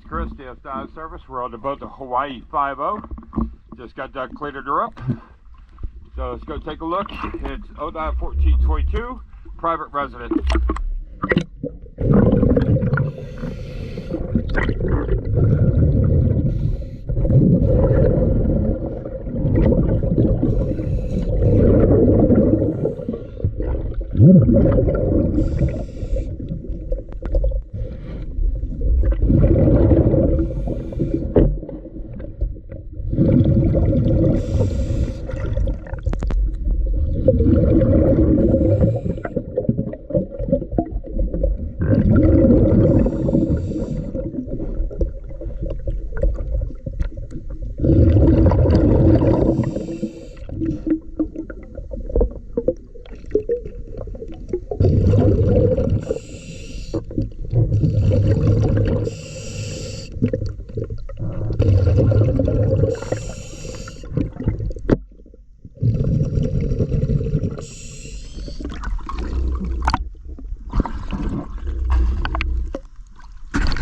Chris, DS Dive Service. We're on the boat, the Hawaii 5-0. Just got done cleaning her up. So let's go take a look. It's 09-14-22, private residence.